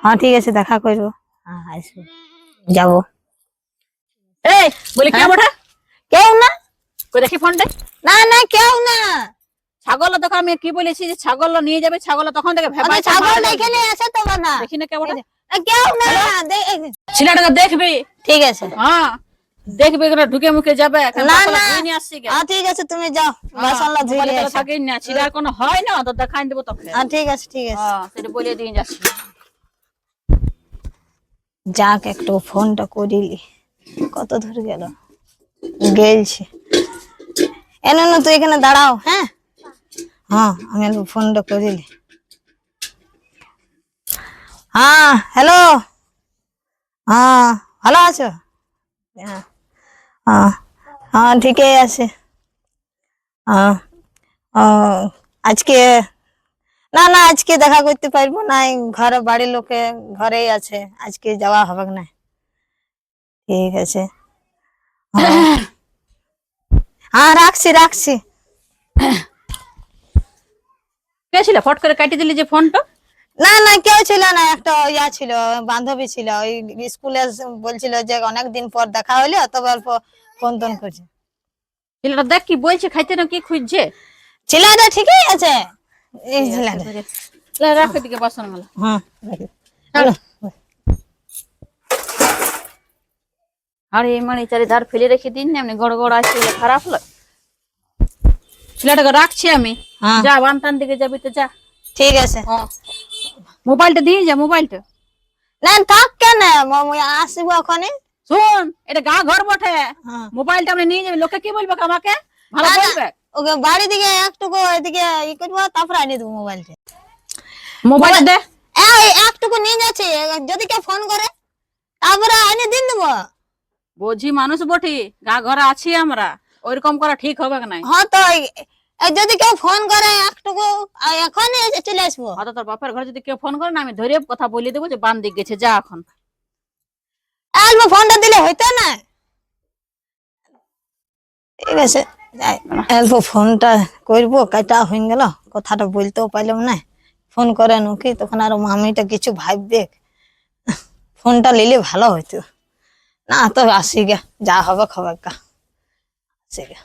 হ্যাঁ ঠিক আছে, দেখা করবো। হ্যাঁ আসবো, যাবো। এই বলি কে বটে? কেউ না। কই দেখি ফোনটা। না না, কেউ না। ছাগল দেখো, আমি কি বলেছি যে ছাগল নিয়ে যাবে, ছাগল তখন থেকে ভেবাই ছাগল এখানে আছে তো না। দেখি না কে বটে। কেউ না। ছেলেটাকে দেখবি। ঠিক আছে। হ্যাঁ দেখবি, করে ঢুকে মুখে যাবে। না না, নিয়ে আসছি গে। ঠিক আছে, তুমি যাও, বাসনলা ধুই মোবাইলে নিয়ে তাহলে এসো। থাকেই না, ছিলার কোনো হয় না তো দেখাই দেবো তোকে। ঠিক আছে ঠিক আছে। হ্যাঁ সেটা বলে দিয়ে যাচ্ছি। যাক, একটু ফোনটা করিলি। কত ধরে গেল, গেলছি। এনো না, তুই এখানে দাঁড়াও। হ্যাঁ হ্যাঁ, আমি একটু ফোনটা করিলি। হ্যাঁ হ্যালো। হ্যাঁ ভালো আছো? হ্যাঁ হ্যাঁ হ্যাঁ, ঠিকই আছে। হ্যাঁ আজকে না না, আজকে দেখা করতে পারবো না, ঘরে বাড়ির লোকে ঘরেই আছে, আজকে যাওয়া হবে না। ঠিক আছে। হ্যাঁ রাখছি রাখছি। কে ছিল ফট করে কাটি দিলি যে ফোনটা? না না, কেউ ছিল না, একটা ইয়া ছিল, বান্ধবী ছিল, ওই স্কুলে বলছিল যে অনেকদিন পর দেখা হইলো, তবে অল্প ফোন টোন করছে। ছেলেটা দেখ কি বলছে, খাইতে না কি খুঁজছে। ছেলেটা ঠিকই আছে, এই ছেলেটা। রাখে দিকে বাসন গুলো। হ্যাঁ চলো। আর এই মানে চারিধার ফেলে রেখে দিন, এমনি গড় গড় আসছে, খারাপ লাগে। ছেলেটাকে রাখছি আমি। হ্যাঁ যা বানটান দিকে যাবি তো যা। ঠিক আছে। মোবাইলটা দিয়ে যা, মোবাইলটা। না থাক, কেন আসবো ওখানে। শোন, এটা গা ঘর বটে। হ্যাঁ। মোবাইলটা আপনি নিয়ে যাবে, লোকে কি বলবে আমাকে? ভালো না, না, বলবে। ওকে বাড়ি দিকে একটুকু এদিকে ই করবো, তারপরে আনিয়ে দেবো মোবাইলটা। মোবাইলটা দে। একটুকু নিয়ে যাচ্ছি, যদি কেউ ফোন করে তারপরে আনিয়ে দিন দেবো। বুঝি মানুষ বটি, গা ঘরে আছি আমরা, ওইরকম করা ঠিক হবে না। হ্যাঁ তো যদি কেউ ফোন করে একটুকু, এখনই চলে আসবো। হয়তো তোর বাপের ঘরে যদি কেউ ফোন করে না, আমি ধরে কথা বলে দেবো যে বান দিক গেছে, যা এখন। আসবো, ফোনটা দিলে হইতো না। ঠিক আছে, অল্প ফোনটা করবো, কাটা হয়ে গেল, কথাটা বলতেও পারলাম না। ফোন করে নাকি তখন আর মামিটা কিছু ভাববে। ফোনটা নিলে ভালো হইতো। না তো আসি গে, যা হবে খবর কা। আসি গে।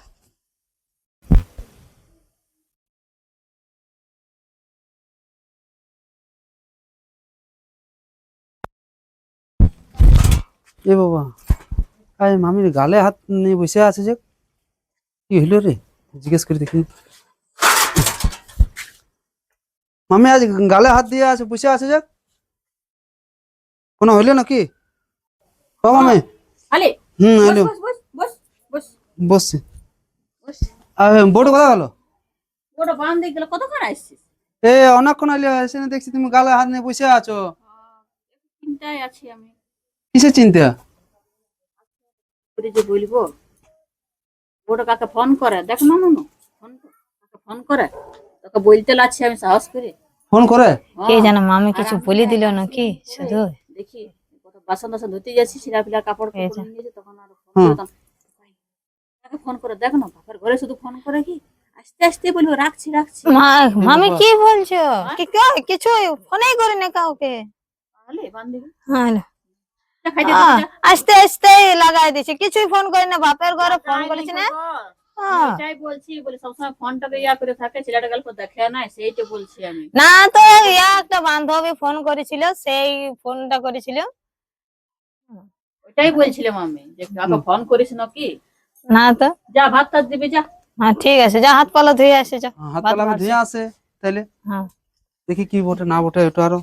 এ বাবা, আজ মামির গালে হাত নিয়ে বসে আছে যে, কি হইলো রে? জিজ্ঞেস করে দেখি। মামি আজ গালে হাত দিয়ে আছে, বসে আছে যে, কোনো হইলো নাকি? ও মামি। আলে হইলো। বস বস বস বস বসছে। বস। আর বোর্ড কোথায় গেল? ওটা বান দিক গেলে কতক্ষণ আসছিস? এ অনেকক্ষণ হইলো, এসে দেখছি তুমি গালে হাত নিয়ে বসে আছো। চিন্তায় আছি আমি। কিসের চিন্তা? যে বলবো, ওটা কাকে ফোন করে দেখ না, ফোন করে তোকে বলতে লাগছে, আমি সাহস করে। ফোন করে? কে জানো, মামি কিছু বলে দিল নাকি শুধু। দেখি কত বাসন টাসন ধুতে যাচ্ছি, ছিলা পিলা কাপড় নিয়ে গেছে, তখন আর ফোন করে দেখ না, বাপের ঘরে শুধু ফোন করে কি, আস্তে আস্তে বলবো রাখছি রাখছি। মামি কি বলছো? কিছু ফোনই করি না কাউকে। আস্তে আস্তে লাগাই দিছি, কিছুই ফোন করি না, বাপের ঘরে ফোন করেছি না। এটাই বলছি, বলে সবসময় ফোনটাকে ইয়া করে থাকে, ছেলেটা গল্প দেখে না, সেইটা বলছি আমি। না তো একটা বান্ধবী ফোন করেছিল, সেই ফোনটা করেছিল। ওইটাই বলছিলাম আমি, যে কাকে ফোন করিস নাকি। না তো যা ভাত টাত দিবি যা। হ্যাঁ ঠিক আছে, যা হাত পালা ধুয়ে আসে, যা হাত পালা আমি ধুয়ে আসে তাইলে। হ্যাঁ দেখি কি বটে না বটে, একটু আরো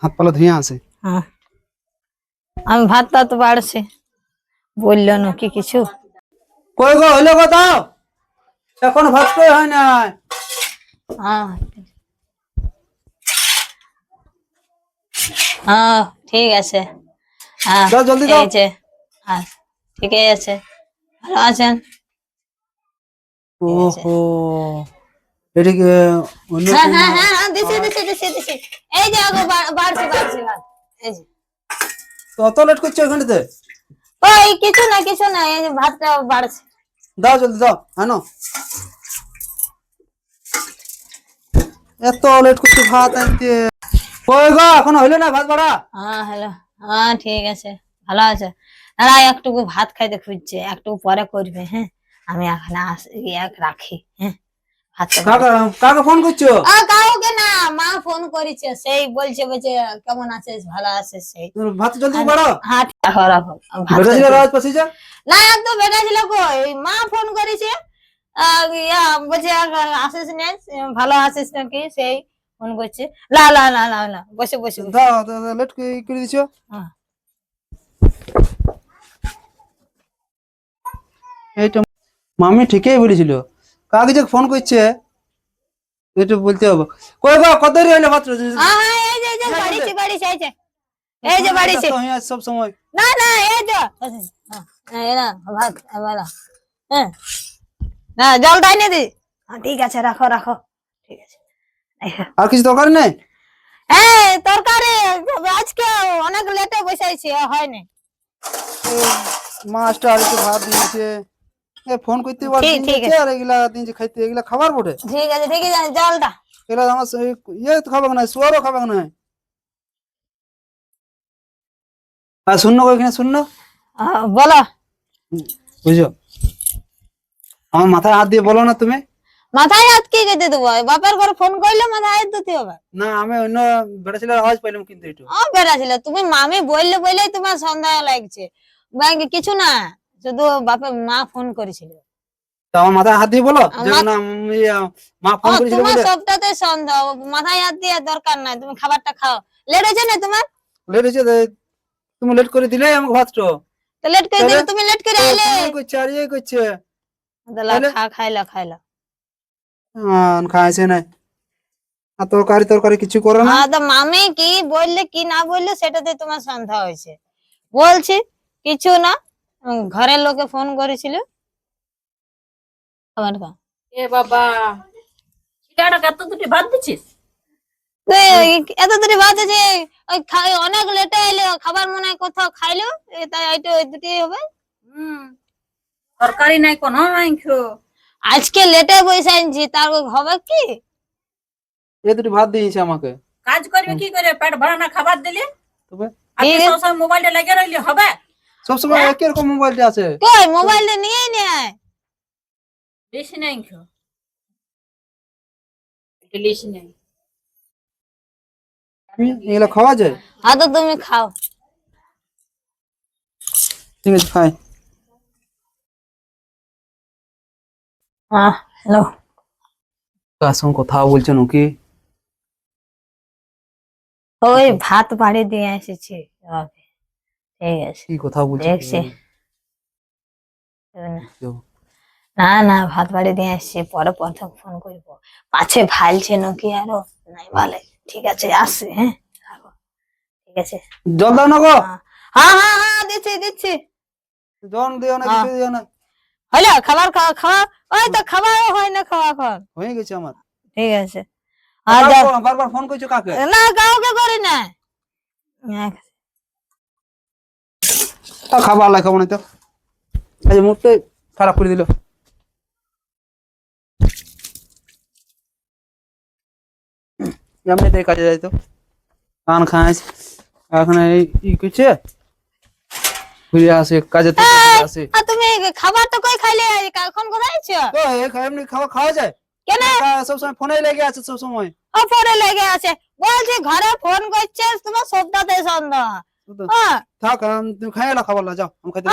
হাত পালা ধুয়ে আসে। হ্যাঁ, আমি ভাত টাত বাড়ছি, বললো নাকি কিছু। কই গো, হইলো কথা? এখন ভাত কই হয় না। হ্যাঁ হ্যাঁ ঠিক আছে। হ্যাঁ যাও জলদি যাও। এই যে, হ্যাঁ ঠিকই আছে, ভালো আছেন? ওহো, এটা কি অন্য হ্যাঁ কোনো? হ্যাঁ হ্যাঁ হ্যাঁ, দিছি দিছি দিছি দিছি। এই যে আগো বাড়ছি বাড়ছি ভাত, এই যে। তো অত লেট করছো এখানেতে? ওই কিছু না, এই যে ভাতটা বাড়ছে। দাও জলদি দাও, আনো। এত লেট করছো ভাত আনতে? কই গো এখনো হইলো না ভাত বাড়া? হ্যাঁ হ্যালো, হ্যাঁ ঠিক আছে, ভালো আছে। আর একটুকু ভাত খাইতে খুঁজছে, একটু পরে করবে। হ্যাঁ আমি এখানে রাখি। হ্যাঁ ভাতটা কাকা কাকা ফোন করছো? কাউকে না, মা ফোন করেছে, সেই বলছে বলছে কেমন আছিস, ভালো আছিস সেই। ভাত জলদি বাড়ো। হ্যাঁ রাখো রাখো, আমি ভাত বেটা ছিল খাইতে- রাজ পাশে যা। না একদম বেটা ছিল কই, ওই মা ফোন করেছে। বলছে আসিস না, ভালো আছিস নাকি সেই ফোন করছে। না না না না না, বসে বসে বসে। দাও লেট করে দিছো। হ্যাঁ। এইটা মামি ঠিকই বলেছিল, কাকে যে ফোন করছে একটু বলতে হবে। কই গো কত দেরি হইলো ভাত? এই যে বাড়িছি বাড়িছি, এই যে বাড়িছি। সব সময় না না এই যে এই না ভাত বলো। হ্যাঁ না জল তাই নি দি। ঠিক আছে রাখো রাখো, ঠিক আছে। আর কিছু দরকার নেই? এই তরকারি আজকে অনেক লেটে বসাইছি, হয়নি। মাছটা আর একটু ভাত দিয়েছে, ফোন করতে পার ঠিক দিয়েছে, আছে। আর এগুলা দিয়েছে খাইতে, এগুলা খাবার বটে। ঠিক আছে ঠিক আছে, জলটা। এগুলা আমার ইয়ে তো খাবে না, শুয়ারও খাবে না। আর শূন্য ওইখানে শূন্য, বলো। বুঝো আমার মাথায় হাত দিয়ে বলো না তুমি। মাথায় হাত কি কেটে দেবো, বাপের ঘরে ফোন করলে মাথায় হাত দিতে হবে। না আমি অন্য বেটা ছেলের আওয়াজ পাইলাম কিন্তু একটু। বেড়া ছিল তুমি, মামি বললে বললেই তোমার সন্দেহ লাগছে। ব্যাংকে কিছু না, শুধু বাপের মা ফোন করেছিল। তো আমার মাথায় হাত দিয়ে বলো যে আমার- না মা ফোন করেছিল তোমার বলে। সবটাতে সন্দেহ, মাথায় হাত দিয়ে দরকার নাই, তুমি খাবারটা খাও। লেট হয়েছে না তোমার? লেট হয়েছে, তুমি লেট করে দিলে আমাকে ভাতটা। তো লেট করে দিলে, তাহলে? তুমি লেট করে আইলে। করছে আর ইয়ে করছে। তাহলে খাইলা খাইলা। খাইছে না, আর তরকারি তরকারি কিছু করে না। তো মামি কি বললে কি না বললে সেটাতে তোমার সন্দেহ হয়েছে। বলছি কিছু না, ঘরের লোকে ফোন করেছিল। খাবার খা। এ বাবা, ছেলেটাকে এত দুটি ভাত দিচ্ছিস? এত দেরি বাজে যে অনেক লেটে এলে, খাবার মনে হয় কোথাও খাইলো, তাই এইটা ওই দুটি হবে। হুম, তরকারি নাই কোনো নাই খো। আজকে লেটে বসে আনছি, তার হবে কি? এ দুটি ভাত দিয়েছে আমাকে। কাজ করবে কি করে, পেট ভরা না খাবার দিলে? তবে আপনি ঠিক আছে। সবসময় মোবাইলটা লেগে রইলে হবে? সবসময় একই রকম মোবাইলটা আছে। কই মোবাইলটা নিয়ে নেয়। বেশি নাই খো, বেশি নাই। এগুলো খাওয়া যায়? তো তুমি খাও। ঠিক আছে খাই। হ্যালো, কার সঙ্গে কথা বলছেন ওকে? ওই ভাত বাড়ি দিয়ে এসেছি ওকে। ঠিক আছে কি কথা বলছেন? দেখছি। না না ভাত বাড়ি দিয়ে এসেছি, পরে প্রথম ফোন করবো। পাছে ভালছে নাকি আরো নাই ভালে। ঠিক আছে আসছি, হ্যাঁ রাখো। ঠিক আছে। জল দাও না গো। হ্যাঁ হ্যাঁ হ্যাঁ দিচ্ছি দিচ্ছি। জল দিও না, কিছু দিও না। হলো খাবার খাওয়া খাওয়া, ওই তো খাবার হয় না, খাওয়া খাওয়া। হয়ে গেছে আমার। ঠিক আছে। আর বারবার ফোন করছো কাকে? না কাউকে করি না। খাবার লাই খাবো না তো, এই মুহূর্তে খারাপ করে দিল। এমনিতে কাজে যাইতো, পান খাইস, এখন ই করছে, ঘুরে আসে কাজে থেকে ঘুরে আসে। তুমি খাবারটা কই খাইলে, এখন কোথায় আছো? তো এমনি খাবার খাওয়া যায় কেন? সবসময় ফোনে লেগে আছে সবসময়। ফোনে লেগে আছে, বলছি ঘরে ফোন করছে, তোমার সবটাতে সন্দেহ। হ্যাঁ থাক তুমি খাই এলো খাবার যাও, আমি খাইতে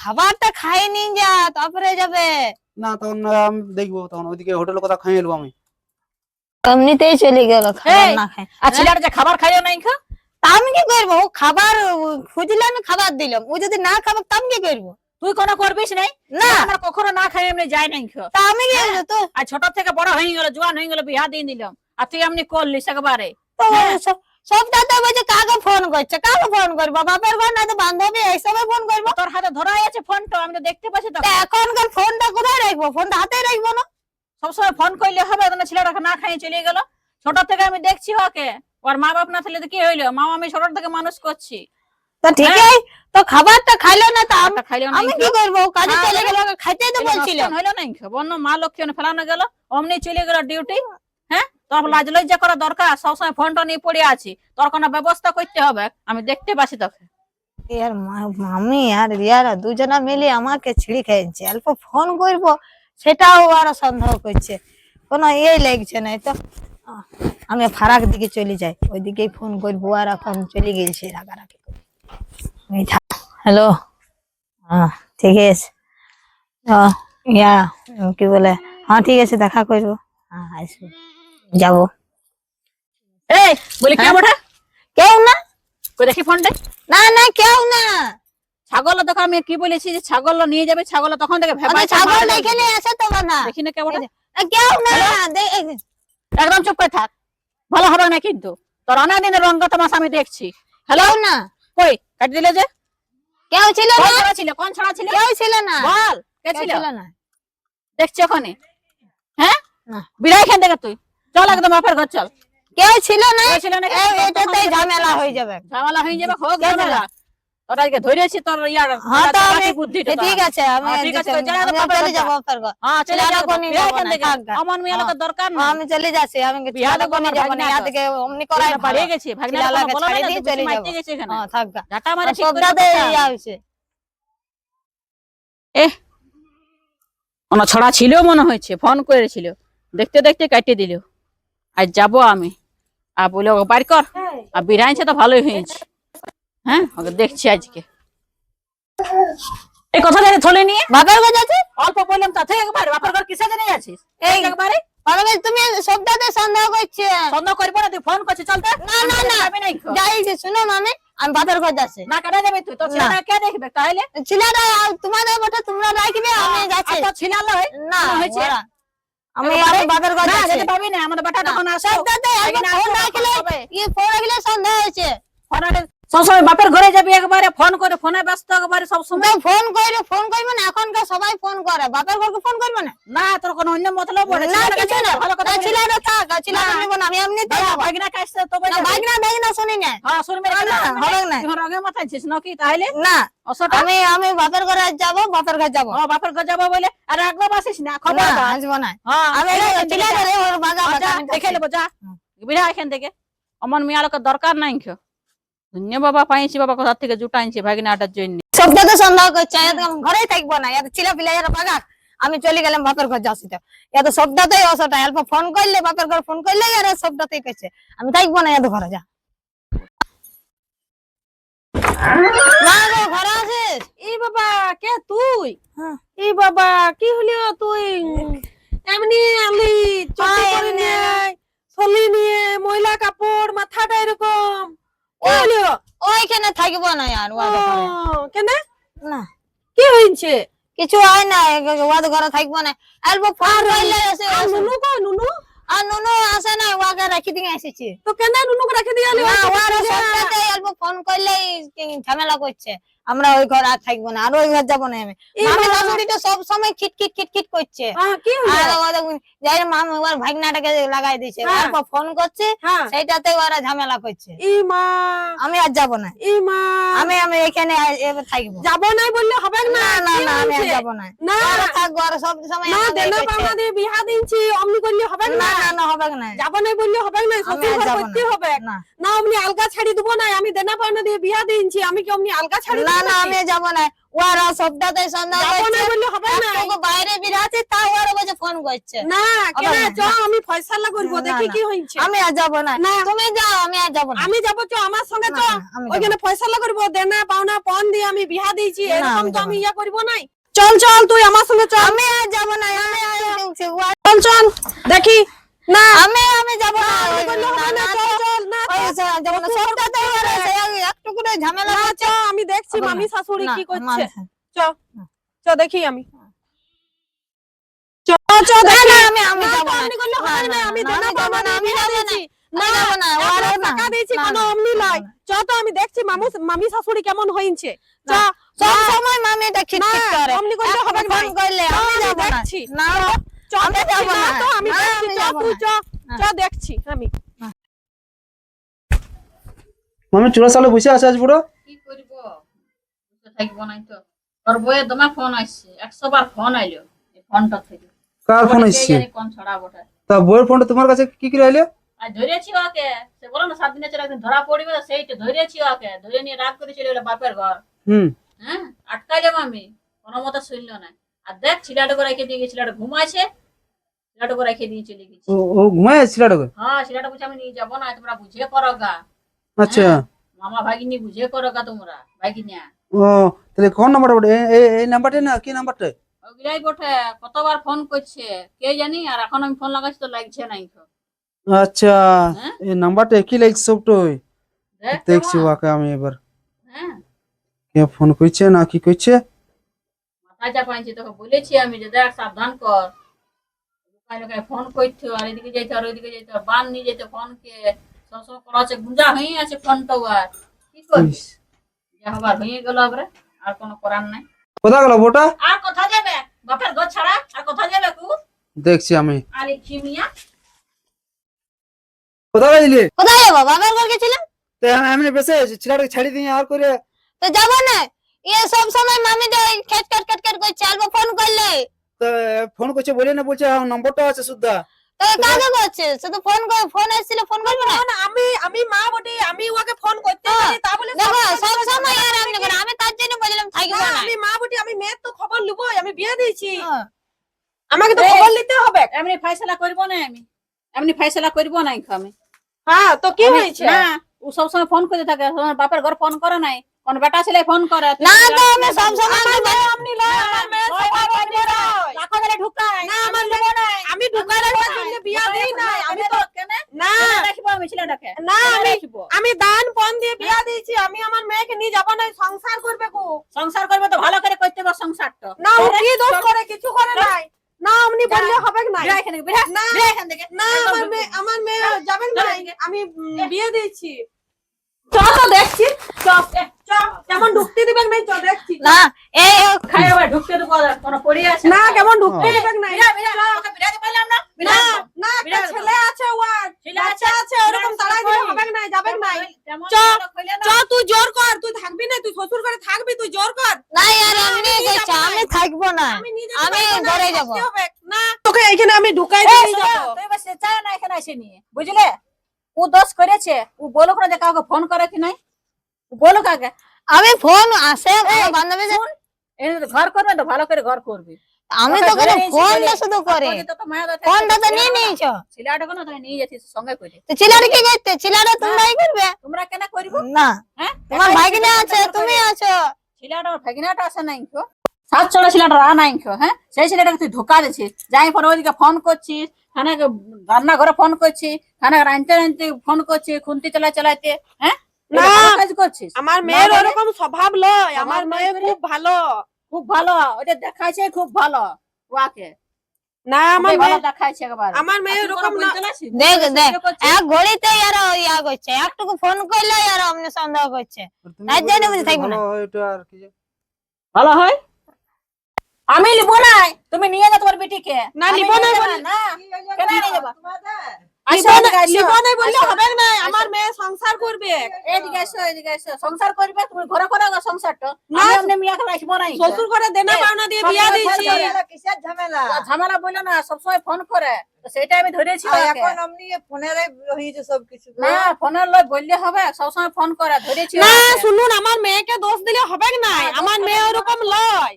খাবারটা খাই নি যা, তারপরে যাবে। না তখন আমি দেখবো, তখন ওইদিকে হোটেলের কথা খাই এলবো আমি। এমনিতেই চলে গেল খাবার না খাই। আর ছেলেটা যে খাবার খাইও নাই খো। তা আমি কি করবো? ও খাবার খুঁজলে আমি খাবার দিলাম, ও যদি না খাবার তা আমি কি করবো? তুই কোনো করবিস নাই? না। আমরা কখনো না খাই এমনি যাই নাই খো। তা আমি কি করবো? তো আর ছোট থেকে বড় হয়ে গেল, জোয়ান হয়ে গেল, বিয়া দিয়ে দিলাম, আর তুই এমনি করলিস একবারে। তো সবটাতে বলছে কাকে ফোন করছে, কাকে ফোন করবো? বাপের ঘর না তো বান্ধবী এইসবে ফোন করবো। তোর হাতে ধরাই আছে ফোনটা, আমি তো দেখতে পাচ্ছি। তো তা এখনকার ফোনটা কোথায় রাখবো? ফোনটা হাতে রাখবো না? সবসময় ফোন করলে হবে? তোমার ছেলেটাকে না খাইয়ে চলে গেল। ছোট থেকে আমি দেখছি ওকে, ওর মা বাপ না থাকলে তো কি হইলো? মা আমি ছোট থেকে মানুষ করছি। তা ঠিকই, তো খাবারটা খাইলো না, তা খাবারটা খাইলো না আমি খো। কি করবো? কাজে হ্যাঁ, চলে গেল, খাইতে তো বলছিল। হইলো নাই খো। বন্য মা লক্ষ্মী ফেলানো গেল, অমনি চলে গেল ডিউটি। হ্যাঁ তোর লাজ লজ্জা করা দরকার, সবসময় ফোনটা নিয়ে পড়ে আছি, তোর কোনো ব্যবস্থা করতে হবে, আমি দেখতে পাচ্ছি তোকে। আর মামি আর রিয়ারা দুজনা মিলে আমাকে ছিঁড়ি খেয়েছে, অল্প ফোন করবো সেটাও ওরা সন্দেহ করছে, কোনো ইয়ে লাগছে না তো। আমি ফারাক দিকে চলে যাই, ওইদিকেই ফোন করবো, আর এখন চলে গেছে রাগারাগি করে। হ্যালো, হ্যাঁ ঠিক আছে, ইয়া কি বলে, হ্যাঁ ঠিক আছে দেখা করবো, হ্যাঁ আসবো, যাবো। এই বলি কে হ্যাঁ? ওঠে? কেউ না, কই দেখি ফোনটা। না না কেউ না। ছাগল দেখো, আমি কি বলেছি যে ছাগল নিয়ে যাবে, ছাগল তখন থেকে ভেবাই ছাগল এখানে আছে তো না, দেখি না কে ওঠে। কেউ না। একদম চুপ করে থাক, ভালো হবে না কিন্তু, তোর অনেক দিনের রঙ তামাশা আমি দেখছি। হ্যালো কেউ না, কই কাটি দিলে যে? কেউ ছিল কোন না, ছড়া ছিল, কোন ছড়া ছিল? কেউ ছিল না, বল কে কেউ ছিল? ছিল না। দেখছি ওখানে, হ্যাঁ না। বিড়াই খেন দেখে তুই, চল একদম বাপের ঘর চল। কেউ ছিল না, কেউ ছিল না, এটাতেই ঝামেলা হয়ে যাবে। ঝামেলা হয়ে যাবে, হোক কেউ ঝামেলা। তোর আজকে ধরেছি তোর ইয়ার হ্যাঁ তো আমি, বুদ্ধিটা। ঠিক আছে আমি ঠিক আছে, আমি চলে যাবো চলে যাবো বাপের ঘর। হ্যাঁ চলে ছেলেটা যাবো, কোনি বিড়াই যাবো খেন না, দেখে থাক গা। আমার মেয়ে লোকের দরকার না। আমি চলে যাচ্ছি, আমি বিহারে ছেলেটা কোনি আমার যাবো না, ভাগনা ইয়ার তো। দিকে অমনি করাই পালিয়ে গেছি, ভাগনা ছেলেটাকে বলো না, ছাড়িয়ে তুই দিয়ে চলে মারতে যাবো। গেছে এখানে। হ্যাঁ থাক গা, ঝাঁটা মারে ঠিক করে সবটাতে কথা। ইয়া হয়েছে। ওনা ছড়া ছিল মনে হয়েছে, ফোন করেছিল, দেখতে দেখতে কাটিয়ে দিল। আজ যাবো আমি, আর বলে ওকে বাড়ি কর, আর বিরাইছে তো ভালোই হয়েছে। হ্যাঁ ওকে দেখছি আজকে। এই কথা জানি থলে নিয়ে বাপের ঘর যাচ্ছে, অল্প বললাম তাতে একবার বাপের ঘর কিসে জানি আছিস? এই একবারে বাপের ঘর তুমি সবটাতে সন্দেহ করছে। সন্দেহ করবো না, তুই ফোন করছিস, চলতে না না না, যাই যে শুনো মামি, আমি বাপের ঘর যাচ্ছি। না কাটা যাবে তুই, তোর ছেলেটা কে দেখবে তাহলে? ছেলেটা তোমাদের বটে, তোমরা রাখবে, আমি যাচ্ছি। আর তোর ছেলে লয় না হয়েছে? ওরা- আমি একবারে? আমি বাপের ঘর না যাচ্ছি। যেতে পারবি না, আমাদের বেটা তখন আসো। সবটাতে এখানে ফোন আসো, রাখলে, হবে। ফোন রাখলে সন্দেহ হয়েছে। সবসময় বাপের ঘরে যাবি একবারে, ফোন করে, ফোনে ব্যস্ত একবারে সবসময়। তো ফোন করবে না, এখনকার সবাই ফোন করে, বাপের ঘরকে ফোন করবে না। না তোর কোনো অন্য মতলব বলে না কিছু না, ভালো কথা বলিস। ছেলেটা থাক, ছেলেটা নিব না, আমি এমনিতে যাবো। ভাগনা কাছে তো না বাইক না শুনি না। হ্যাঁ শুনবি না, হবে না। তুই আগে মাথায় ছিস নাকি তাহলে? না অসটা আমি বাপের ঘরে যাবো, বাপের ঘর যাবো। ও বাপের ঘর যাবো বলে আর একদম আসিস না, খবর না দাও। আসবো না, হ্যাঁ আমি ছেলেটা রে ওর বাগা যা, বাগা দেখে নেবো যা, বিড়া এখান থেকে। আমার মেয়ে লোকের দরকার নাই কেউ, ধন্য বাবা পাইছি, বাবা কোথা থেকে জুটাইছি ভাগিনাটার জন্য। সবটাতে সন্দেহ করছে, ঘরেই থাকবো না, ছেলে পিলা এরা বাগা। আমি চলে গেলাম বাপের ঘর যাচ্ছি, তো সবটাতেই অসটা, অল্প ফোন করলে বাপের ঘর ফোন করলে আর সবটাতেই করছে, আমি থাকবো না এত ঘরে যা। মা গো, ঘরে আছিস? এই বাবা কে তুই? হ্যাঁ। এই বাবা কি হলি তুই? এমনি আলি চটি আয়, করে এমনি নিয়ে না। থলি নিয়ে ময়লা কাপড় মাথাটা এরকম কি ও- হলি? ওইখানে থাকবো না আর ওয়াদ ঘরে। কেন না কি হয়েছে? কিছু হয় না, ওয়াদ ঘরে থাকবো না, অল্প ফোন করলে এসে আর নুনু কো নুনু? আর নুনু আসে না, ওয়াকে রাখি দিয়ে এসেছি। তো কেন নুনুকে রেখে দিয়ে আলি? না ওর সবটাতে অল্প ফোন করলেই ঝামেলা করছে, আমরা ওই ঘর আর থাকবো না, আর ওই ঘর যাবো না আমি। এই মামি বাবা। শাশুড়িটা সব সময় খিটখিট খিটখিট করছে, কি আর হলো? যাই মামি ওর ভাগনাটাকে লাগাই দিয়েছে, হ্যাঁ। অল্প ফোন করছে, হ্যাঁ সেইটাতে ওরা ঝামেলা করছে। ই মা, আমি আর যাবো না, ই মা, আমি এখানে এবার থাকবো। যাব নাই বললে হবে না? না কি না আমি আর হয়েছে? যাবো না, না ওরা থাকবো, আর সব সময় না আমাদের দেনা করছে। পাওনা দিয়ে বিহা দিনছি অমনি করলে হবে না না? না না হবে না, যাব নাই বললে হবে না, আমি শ্বশুর আর ঘর যাবো করতে না। হবে। না না অমনি আলগা ছাড়ি দেবো না, আমি দেনা পাওনা দিয়ে বিয়া দিয়েছি, আমি কি অমনি আলগা ছাড়ি না দেবো না নাকি? আমি যাবো না, ওরা সবটাতে সন্দেহ যাবো না করছে, বললে হবে না। একটুকু বাইরে বিরাছে তা ওরা বলছে ফোন করছে। না কেন হবে না। চ আমি ফয়সালা করবো, না, দেখি না। কি হয়েছে। আমি আর যাবো না, না। তুমি যাও, আমি আর যাবো না। আমি যাবো, চ আমার সঙ্গে চ, না, না, আমি যাবো ওইখানে ফয়সালা করবো, দেনা পাওনা পণ দিয়ে আমি বিয়া দিয়েছি, না, এরকম আমি তো যাবো আমি না। ইয়া করবো নাই। চল চল তুই আমার সঙ্গে চল, আমি আর যাবো না, আমি আর চল চল দেখি। না আমি যাবো না, আমি বললে হবে না, চল চল না যাবো না, সবটাতে ওরা একটু করে ঝামেলা না, করছে। চ আমি দেখছি হবে না। মামি শাশুড়ি না, কি করছে। মামি- চ চ দেখি আমি। চ চ না, দেখি। না, আমি না, যাবো তো না। অমনি করলে না, হবে না, না, আমি না, দেনা আমি যাবো পাওনা না, দিয়ে আমি বিয়া যাবো না। দিয়েছি। আমি না, যাবো না, এক ওরা লাখ না। টাকা দিয়েছি, না, কোনো না, অমনি না, লাই। না। চ তো আমি দেখছি মামি শাশুড়ি কেমন হয়েছে। চ না, সব না, সময় মামি এটা খিটখিট না, করে, অমনি করলে একটু হবে ফোন না। করলে না, আমি আমি যাবো না। দেখছি। না, চ আমি দেখছি, যাবো না না। তো আমি না, দেখছি, আমি চ যাবো তুই না। চ, না। চ দেখছি আমি। মামি চোরা সালে বসে আছে আজ পুরো। কি করবো, বসে থাকবো নাই তো। তোর বইয়ের তোমার ফোন আসছে, 100 বার ফোন আইলো এই ফোনটা থেকে। কার ফোন কে এসছে? জানি কোন ছড়া বটে। তা বউয়ের ফোনটা তোমার কাছে কি করে এলো? আর ধরেছি ওকে, সে বলো না 7 দিনে চলে একদিন ধরা পড়বে, সেইটা ধরেছি ওকে, ধরে নিয়ে রাগ করে চলে গেলো বাপের ঘর। হুম। হ্যাঁ, আটকাইলাম আমি, কোনো মতে শুনলো না। আর দেখ ছেলেটাকে রেখে দিয়ে গেছি, ছেলেটা ঘুমাইছে, ছেলেটাকে রেখে দিয়ে চলে গেছি। ও ঘুমায় ছিলাটাকে? হ্যাঁ, ছেলেটা বলছে আমি নিয়ে যাবো না, তোমরা বুঝে করো গা। আচ্ছা। মামা ভাগিনী বুঝে করো গা তোমরা ভাগিনা। ও তাহলে কোন নাম্বারটা বটে? এই নাম্বারটা না কি নাম্বারটা? ওগুলাই বটে, কতবার ফোন করছে কে জানি, আর এখন আমি ফোন লাগাচ্ছি তো লাগছে নাই তো। আচ্ছা, হ্যাঁ? এই নাম্বারটা একই লাগছে সবটাই। দেখ দেখছি কেমন? ওকে আমি এবার হ্যাঁ, কে ফোন করছে না কি করছে। মাথা চাপাইছি, তোকে বলেছি আমি যে দেখ সাবধান কর, লোকায় লোকায় ফোন করছো, আর এদিকে যাইতে আর ওইদিকে যাইতে, বান নিয়ে যেতে ফোনকে সবসময় করা আছে, গুঞ্জা হয়ে আছে ফোনটাও, আর কি করিস, যা হবার হয়ে গেল আবার, আর কোনো করার নাই। কোথায় গেল বউটা? আর কোথা যাবে বাপের ঘর ছাড়া, আর কোথা যাবে কু? দেখছি আমি। আর এই খিমিয়া কোথায় গেলি? কোথায় যাবো? বাবার ঘর গেছিলাম। তো আমি বেঁচে আছি, ছেলেটাকে ছাড়ি দিয়ে আর করে। তো যাবো না, ইয়ে সব সময় মামি তো খেট খেট খেট খেট করছে, অল্প ফোন করলে তো ফোন করছে বলে না, বলছে নম্বরটা আছে সুদ্ধা। তো কাকে করছে? সে তো ফোন করে, ফোন এসেছিল ফোন করবো না। আমি মা বটে, আমি ওকে ফোন করতে পারি, তা বলে দেখো সব সময় আর আপনি করেন, আমি তার জন্য বললাম থাকবো না, না। আমি মা বটে, আমি মেয়ের তো খবর লুবো, আমি বিয়ে দিয়েছি, হ্যাঁ। আমাকে তো খবর নিতে হবে। এমনি ফয়সালা করবো না, আমি এমনি ফয়সালা করবো না আমি। হ্যাঁ, তো কি হয়েছে? না, ও সবসময় ফোন করতে থাকে, তোমার বাপের ঘর ফোন করে নাই, কোন বেটা ছেলে ফোন করে। না তো আমি সব সময় আপনি লয়, আমার মেয়ে সবাই বলবে লয়। লাখো ধরে ঢুকায় না, আমার আমি ঢুকার জন্য বিয়ে দেই নাই, আমি তো না রাখবো আমি ছেলেটাকে, না, আমি রাখবো। আমি দান পণ দিয়ে বিয়ে দিয়েছি, আমি আমার মেয়েকে নিয়ে যাবো না, সংসার করবে গো। সংসার করবে তো ভালো করে করতে হবে সংসারটা। না, ও কি দোষ করে? কিছু করে নাই। না, আপনি বললে হবে না। বিরা এখানে বিরা, না, বিরা এখান থেকে। না, আমার মেয়ে যাবেন না, আমি বিয়ে দিয়েছি। চল দেখছি, চল কেমন ঢুকতে দিবেন নাই? চল দেখছি। না এই খাই আবার ঢুকতে তো কোনো পড়ে আছে না, কেমন ঢুকতে দিবেন নাই? বিরা বিরা, ওকে বিরাতে পারলাম না। না, না, একটা ছেলে আছে, ওর বাচ্চা আছে, ওরকম তাড়াই দিলে হবে না, যাবেন নাই। চ, চ, তুই জোর কর, তুই থাকবি না, তুই শ্বশুর ঘরে থাকবি, তুই জোর কর। না আর এমনি কইছে, আমি থাকবো না, নিজে আমি পারবো না, ঘরে যাবো। থাকতে হবে। না, তোকে এইখানে আমি ঢুকাই দিয়ে যাবো। তুই বস চায় না এখানে এসে নিয়ে, বুঝলে? ও দোষ করেছে, ও বলুক না যে কাউকে ফোন করে কি নাই, ও বলুক আগে। আমি ফোন আসে আমার বান্ধবী, এনে তো ঘর করবে তো ভালো করে ঘর করবি। আমি তো করে ফোনটা শুধু করে, ফোনটা তো নিয়ে নিয়েছো। ছেলেটাকে না তুমি নিয়ে যাচ্ছিস সঙ্গে করে, তো ছেলেটা কি করতে? ছেলেটা তোমরাই করবে তোমরা কেন করবো? না, হ্যাঁ, তোমার ভাগিনা আছে, তুমি আছো। ছেলেটা ভাগিনাটা আসে নাই খো, সাত চড়া ছেলেটা রা নাই খো। হ্যাঁ, সেই ছেলেটাকে তুই ধোকা দিছিস, যাই পরে ওইদিকে ফোন করছিস, খানে রান্না ঘরে ফোন করছিস, খানে রাঁধতে রাঁধতে ফোন করছিস, খুন্তি চালাইতে। হ্যাঁ, না, ভালো কাজ করছিস। আমার মেয়ের না, ওরকম স্বভাব লয়, আমার স্বভাব মেয়ে নয় খুব ভালো। খুব ভালো, ওটা দেখাইছে খুব ভালো ওয়াকে, না, আমার ভালো মেয়ে, দেখাইছে একবার। আমার মেয়ে ওরকম না। দেখ দেখ এক ঘড়িতে আর ইয়া করছে, একটুকু ফোন করলে আর অমনি সন্দেহ করছে। তাই জন্য বুঝি থাকবো না। ভালো হয়, আমি নিবো না, তুমি নিয়ে যাও তোমার বেটিকে। না, আমি নিবো না নিয়ে বলি। যাবো না, কেন নিয়ে যাবা? লিবো না বললে হবে না, আমার মেয়ে সংসার করবে। এদিকে এসো, সংসার করবে, তুমি ঘরে করো গো সংসারটা। না, আমি এমনি মিয়াকে রাখবো না। শ্বশুর ঘরে দেনা পাওনা দিয়ে বিয়া দিয়েছি। কিসের ঝামেলা? ঝামেলা বললো না, সবসময় ফোন করে, তো সেটা আমি ধরেছি ওকে। এখন এমনি ফোনের হয়েছে সবকিছু। না, ফোনের লয় বললে হবে, সবসময় ফোন করে, ধরেছি না, ওকে। শুনুন, আমার মেয়েকে দোষ দিলে হবে না, আমার মেয়ে ওরকম লয়।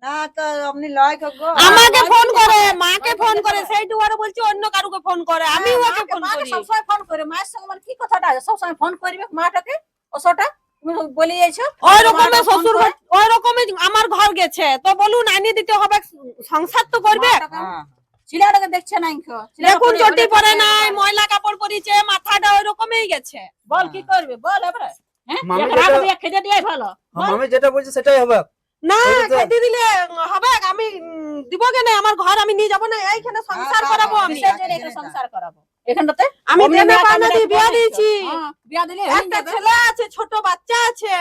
না তো এমনি লয় গো। আমাকে ফোন করে, মাকে ফোন করে, সেইটু আরো বলছি অন্য কারুকে ফোন করে, আমি ওকে ফোন মাকে করি। সবসময় ফোন করে, মায়ের সঙ্গে আমার কি কথাটা আছে? সবসময় ফোন করবে মাটাকে, ওসটা তুমি বলে যাইছো। ওই রকমের শ্বশুর ঘর, ওই রকমই আমার ঘর গেছে, তো বলুন আনিয়ে দিতে হবে, সংসার তো করবে। ছেলেটাকে দেখছে না ইনকো, দেখুন চটি পরে নাই, ময়লা কাপড় পরিছে, মাথাটা ওই রকমই গেছে। বল কি করবে বল এবারে। হ্যাঁ, মামি এক রাত যেটা- দিয়ে খেতে দিয়ে ভালো। আমি যেটা বলছি সেটাই হবে। না, ওই তো- খেতে দিলে হবে, আমি দিব কেন? আমার ঘর আমি নিয়ে যাবো না, এইখানে সংসার করাবো আমি। কিসের জন্য এখানে সংসার করাবো? এখানটাতে আমি অমনি দেনা মেয়ে পাওনা কামড়ে দিয়ে বিয়া পড়ে দিয়েছি। হ্যাঁ, বিয়া দিলে হয়ে একটা যাবে। ছেলে আছে, ছোট বাচ্চা আছে।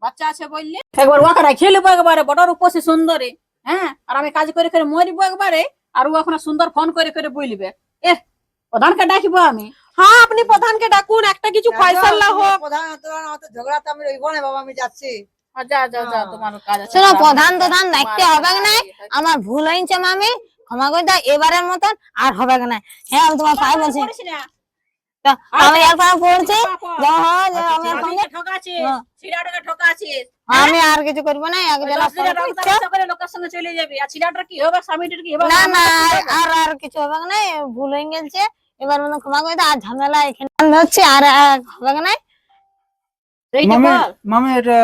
বাচ্চা আছে বললে একবার ওকে রাখিয়ে নেবো একবারে, বড় রূপসী সুন্দরী। হ্যাঁ, আর আমি কাজ করে করে মরিব একবারে, আর ও এখন সুন্দর ফোন করে করে বলবে। প্রধানকে ডাকিবো আমি। হ্যাঁ, আপনি প্রধানকে ডাকুন, একটা কিছু ফয়সালা হোক। প্রধান অত ঝগড়া তো আমি রইব না বাবা, আমি যাচ্ছি। যা যা যা, তোমার কাজ আছে। শোনো, প্রধান প্রধান দেখতে হবে না, আমার ভুল হয়েছে মামি, ক্ষমা করে দাও এবারের মতন আর হবে না। হ্যাঁ আমি তোমার পায়ে বলছি করিস না। তা আমি আর পায়ে পড়ছি পাপা, আমি আর স্বামীকে ঠকাচ্ছিস, হ্যাঁ। ছিলাটাকে ঠকাচ্ছিস। আমি আর কিছু করবো না আগে যেটা 10 দিনের রং তামাশা করে লোকের সঙ্গে চলে যাবি। আর ছিলাটার কি হবে, স্বামীটার কি হবে? না না আমার তো কি হবে? আর আর কিছু হবে না, ভুল হয়ে গেছে এবার মতন ক্ষমা করে দাও। আর ঝামেলা এখানে হচ্ছে আর হবে না। সেইটা মামি বল। মামি এটা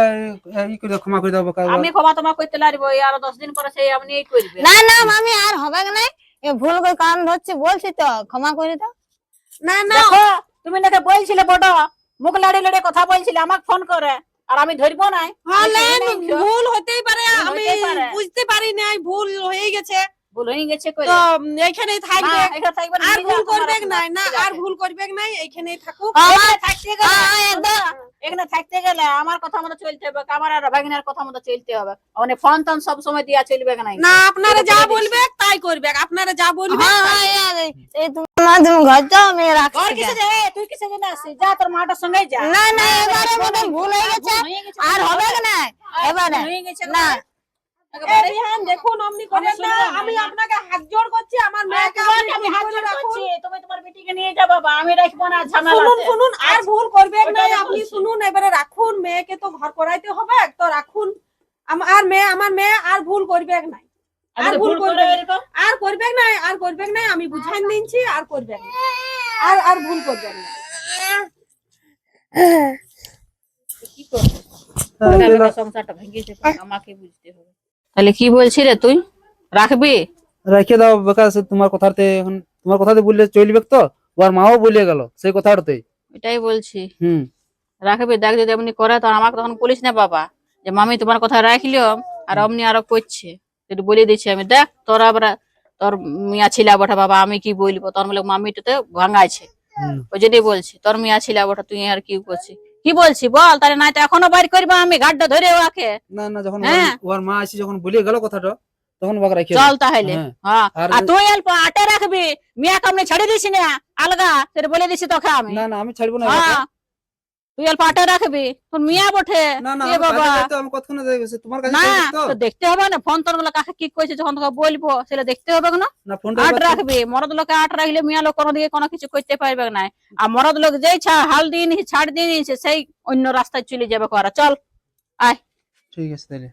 ই করে দাও, ক্ষমা করে দাও কাকা। আমি ক্ষমা তোমা করতে লাগবো, এই আরো 10 দিন পরে সেই আপনি এই করবে। না না মামি আর হবে না, ভুল করে কারণ হচ্ছে বলছি তো ক্ষমা করে দাও। না না দেখো তুমি নাকি বলছিলে বড় মুখ লাড়ে লাড়ে কথা বলছিলে, আমাকে ফোন করে, আর আমি ধরবো না। হলেন ভুল হতেই পারে, ভুল আমি হতেই পারে। বুঝতে পারি নাই ভুল হয়ে গেছে, ভুল হয়ে গেছে করে। তো এইখানেই থাকবে, হ্যাঁ, এখানে থাকবে না, আর নিয়ে ভুল যাও তোমার করবে আপনার নাই, না আর ছেলেকে। ভুল করবে নাই, এইখানেই থাকুক। এখানে থাকতে গেলে একদম। এখানে থাকতে গেলে আমার কথা মতো চলতে হবে, আমার আর ভাগিনার কথা মতো চলতে হবে। মানে ফোন টোন সব সময় দিয়া চলবে না। না আপনারা এটা যা বলে দিচ্ছি। বলবে তাই করবে, আপনারা যা বলবে হ্যাঁ হ্যাঁ এই তোমার তুমি ঘর যাও আমি ঘর রাখছি। কিসে যায়? তুই কিসে জেনে আসছিস? যা তোর মাটার সঙ্গে যা। না না এবারের মতন ভুল হয়ে গেছে ভুল হয়ে গেছে। আর হবে না এবারে। ভুল হয়ে গেছে না একেবারে। রিহান দেখুন অমনি করেন না, শুনলাম, আমি হ্যাঁ। আপনাকে হাত জোড় করছি, আমার মেয়েকে তোমাকে আপনি আমি ঠিক হাত করে জোড় রাখুন। করছি, তুমি তোমার বেটিকে নিয়ে যাও বাবা, আমি রাখবো না ঝামেলা। শুনুন শুনুন, আর ভুল করবে ওটাই না তো আপনি, বলছি। শুনুন এবারে রাখুন, মেয়েকে তো ঘর করাইতে হবে, তো রাখুন। আমার মেয়ে আর ভুল করবে না, আর ভুল করবে না, আর করবে না, আর করবে না, আমি বুঝাই দিচ্ছি, আর করবে না, আর আর ভুল করবে না। কি করবে? সংসারটা ভেঙেছে, আমাকে বুঝতে হবে। তাহলে কি বলছি রে তুই, রাখবি? রেখে দাও বেকার, সে তোমার কথাতে এখন তোমার কথাতে বললে চলবে তো, ওর মাও বলে গেল সেই কথাটাতে। এটাই বলছি, হুম। রাখবি। দেখ যদি এমনি করে তো আমাকে তখন বলিস না বাবা যে মামি তোমার কথা রাখলিও, আর অমনি আরো করছে। যদি বলে দিচ্ছি আমি, দেখ তোরা আবার তোর মিয়া ছিলা বটে বাবা, আমি কি বলবো, তোর বলে মামিটাতে ভাঙাইছে, হুম। ওই জন্যই বলছি তোর মিয়া ছিলা বটে, তুই আর কি করছিস, কি বলছি বল। তাহলে নাই তো এখনো বাইর করবো আমি ঘাটটা ধরে ওকে। না না, যখন হ্যাঁ। ওর মা এসে যখন বলে গেল কথাটা, তখন বাবা রেখে চল দাও। তাহলে। হ্যাঁ। হ্যাঁ, আর- আর তুই অল্প আটে রাখবি, মিয়া কামনে ছেড়ে দিস না আলগা, সেটা বলে দিছি তোকে আমি। না না আমি ছাড়বো না হ্যাঁ, এবারে। তুই অল্প আটে রাখবি, তোর মিয়া বটে। না না এ আমি বাবা, কাজে যাই তো, আমি কতক্ষণ যাইবে, সে তোমার কাছে না যাইবে তো। তো দেখতে হবে না, ফোন তোর গুলো কাকে কি কইছে যখন তোকে বলবো সেটা দেখতে হবে না। না ফোনটা আট এবার- রাখবি, মরদ লোকে আট রাখলে মিয়া লোক কোনো দিকে কোনো কিছু করতে পারবে না। আর মরদ লোক যেই হাল দিয়ে নিছে, ছাড় দিয়ে নিছে, সেই অন্য রাস্তায় চলে যাবে করা। চল আয়। ঠিক আছে তাহলে।